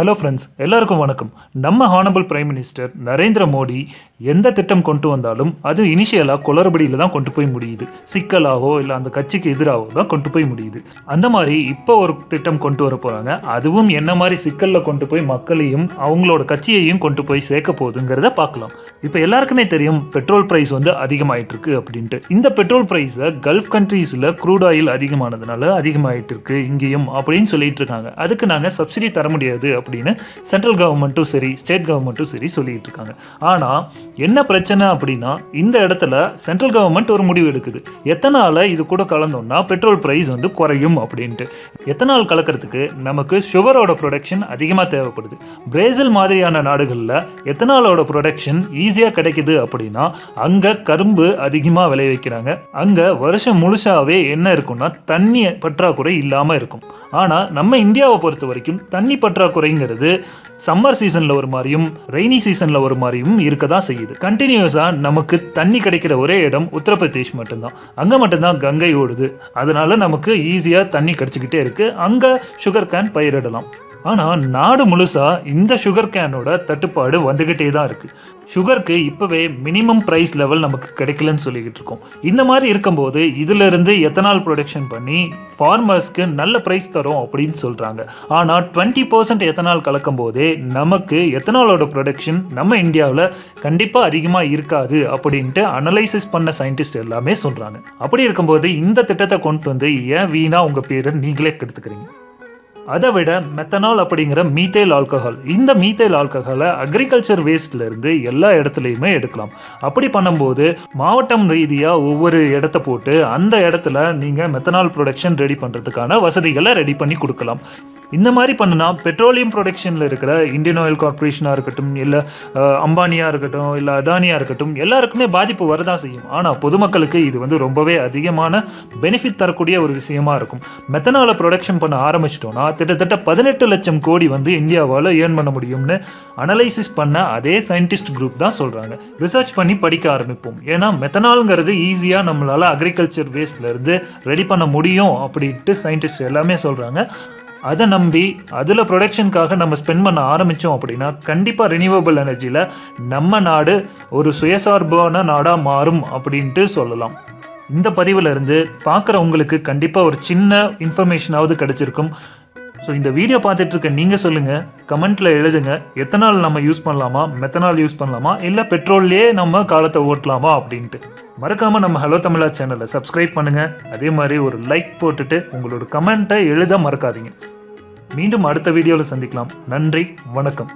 Hello friends, எல்லாருக்கும் வணக்கம். நம்ம honourable prime minister Narendra Modi எந்த திட்டம் கொண்டு வந்தாலும் அது இனிஷியலாக குளறுபடியில் தான் கொண்டு போய் முடியுது. சிக்கலாகவோ இல்லை அந்த கட்சிக்கு எதிராகவோ தான் கொண்டு போய் முடியுது. அந்த மாதிரி இப்போ ஒரு திட்டம் கொண்டு வர போகிறாங்க. அதுவும் என்ன மாதிரி சிக்கலில் கொண்டு போய் மக்களையும் அவங்களோட கட்சியையும் கொண்டு போய் சேர்க்க போகுதுங்கிறத பார்க்கலாம். இப்போ எல்லாருக்குமே தெரியும் பெட்ரோல் ப்ரைஸ் வந்து அதிகமாகிட்டு இருக்கு அப்படின்ட்டு. இந்த பெட்ரோல் ப்ரைஸை கல்ஃப் கண்ட்ரீஸில் க்ரூட் ஆயில் அதிகமானதுனால அதிகமாகிட்டு இருக்கு இங்கேயும் அப்படின்னு சொல்லிட்டு இருக்காங்க. அதுக்கு நாங்கள் சப்சிடி தர முடியாது அப்படின்னு சென்ட்ரல் கவர்மெண்ட்டும் சரி ஸ்டேட் கவர்மெண்ட்டும் சரி சொல்லிட்டு இருக்காங்க. ஆனால் என்ன பிரச்சனை அப்படின்னா, இந்த இடத்துல சென்ட்ரல் கவர்மெண்ட் ஒரு முடிவு எடுக்குது. எத்தனால இது கூட கலந்தோம்னா பெட்ரோல் பிரைஸ் வந்து குறையும் அப்படின்ட்டு. எத்தனால் கலக்கிறதுக்கு நமக்கு சுகரோட ப்ரொடக்ஷன் அதிகமாக தேவைப்படுது. பிரேசில் மாதிரியான நாடுகளில் எத்தனாலோட ப்ரொடக்ஷன் ஈஸியாக கிடைக்குது அப்படின்னா அங்கே கரும்பு அதிகமாக விளைவிக்கிறாங்க. அங்கே வருஷம் முழுசாவே என்ன இருக்குன்னா தண்ணி பற்றாக்குறை இல்லாமல் இருக்கும். ஆனால் நம்ம இந்தியாவை பொறுத்த வரைக்கும் தண்ணி பற்றாக்குறைங்கிறது சம்மர் சீசனில் ஒரு மாதிரியும் ரெய்னி சீசனில் ஒரு மாதிரியும் இருக்க தான் செய்யுது. கண்டினியூஸாக நமக்கு தண்ணி கிடைக்கிற ஒரே இடம் உத்தரப்பிரதேஷ் மட்டும்தான். அங்கே மட்டும்தான் கங்கை ஓடுது. அதனால நமக்கு ஈஸியாக தண்ணி கிடச்சிக்கிட்டே இருக்கு. அங்கே சுகர் கேன் பயிரிடலாம். ஆனால் நாடு முழுசாக இந்த சுகர் கேனோட தட்டுப்பாடு வந்துக்கிட்டே தான் இருக்குது. சுகருக்கு இப்போவே மினிமம் ப்ரைஸ் லெவல் நமக்கு கிடைக்கலன்னு சொல்லிக்கிட்டு இருக்கோம். இந்த மாதிரி இருக்கும்போது இதிலிருந்து எத்தனால் ப்ரொடக்ஷன் பண்ணி ஃபார்மர்ஸ்க்கு நல்ல ப்ரைஸ் தரும் அப்படின்னு சொல்கிறாங்க. ஆனால் 20% எத்தனால் கலக்கும் போதே நமக்கு எத்தனாலோட ப்ரொடக்ஷன் நம்ம இந்தியாவில் கண்டிப்பாக அதிகமாக இருக்காது அப்படின்ட்டு அனலைசிஸ் பண்ண சயின்டிஸ்ட் எல்லாமே சொல்கிறாங்க. அப்படி இருக்கும்போது இந்த திட்டத்தை கொண்டு வந்து ஏன் வீணாக உங்கள் பேரை நீங்களே கெடுத்துக்கிறீங்க? அதை விட மெத்தனால் அப்படிங்கிற மீத்தேல் ஆல்கஹால், இந்த மீத்தேல் ஆல்கஹாலை அக்ரிகல்ச்சர் வேஸ்ட்லேருந்து எல்லா இடத்துலையுமே எடுக்கலாம். அப்படி பண்ணும்போது மாவட்டம் ரீதியாக ஒவ்வொரு இடத்த போட்டு அந்த இடத்துல நீங்கள் மெத்தனால் ப்ரொடக்ஷன் ரெடி பண்ணுறதுக்கான வசதிகளை ரெடி பண்ணி கொடுக்கலாம். இந்த மாதிரி பண்ணுனா பெட்ரோலியம் ப்ரொடக்ஷனில் இருக்கிற இந்தியன் ஆயில் கார்பரேஷனாக இருக்கட்டும், இல்லை அம்பானியாக இருக்கட்டும், இல்லை அடானியாக இருக்கட்டும், எல்லாருக்குமே பாதிப்பு வரதான் செய்யும். ஆனால் பொதுமக்களுக்கு இது வந்து ரொம்பவே அதிகமான பெனிஃபிட் தரக்கூடிய ஒரு விஷயமா இருக்கும். மெத்தனாலை ப்ரொடக்ஷன் பண்ண ஆரம்பிச்சிட்டோன்னா கிட்டத்தட்ட 18 லட்சம் கோடி வந்து இந்தியாவால் ஏர்ன் பண்ண முடியும்னு அனலைசிஸ் பண்ண அதே சயின்டிஸ்ட் குரூப் தான் சொல்கிறாங்க. ரிசர்ச் பண்ணி படிக்க ஆரம்பிப்போம். ஏன்னா மெத்தனால்ங்கிறது ஈஸியாக நம்மளால் அக்ரிகல்ச்சர் வேஸ்ட்லேருந்து ரெடி பண்ண முடியும் அப்படின்ட்டு சயின்டிஸ்ட் எல்லாமே சொல்கிறாங்க. அதை நம்பி அதில் ப்ரொடக்ஷனுக்காக நம்ம ஸ்பெண்ட் பண்ண ஆரம்பித்தோம் அப்படின்னா கண்டிப்பாக ரினியூவபிள் எனர்ஜியில் நம்ம நாடு ஒரு சுயசார்பான நாடாக மாறும் அப்படின்ட்டு சொல்லலாம். இந்த பதிவில் இருந்து பார்க்குற உங்களுக்கு கண்டிப்பாக ஒரு சின்ன இன்ஃபர்மேஷனாவது கிடச்சிருக்கும். ஸோ இந்த வீடியோ பார்த்துட்டு இருக்க நீங்கள் சொல்லுங்கள், கமெண்ட்டில் எழுதுங்க, எத்தனால் நம்ம யூஸ் பண்ணலாமா, மெத்தனால் யூஸ் பண்ணலாமா, இல்லை பெட்ரோல்லையே நம்ம காலத்தை ஓட்டலாமா அப்படின்ட்டு. மறக்காமல் நம்ம ஹலோ தமிழா சேனலை சப்ஸ்கிரைப் பண்ணுங்கள். அதே மாதிரி ஒரு லைக் போட்டுட்டு உங்களோட கமெண்ட்டை எழுத மறக்காதீங்க. மீண்டும் அடுத்த வீடியோவில் சந்திக்கலாம். நன்றி, வணக்கம்.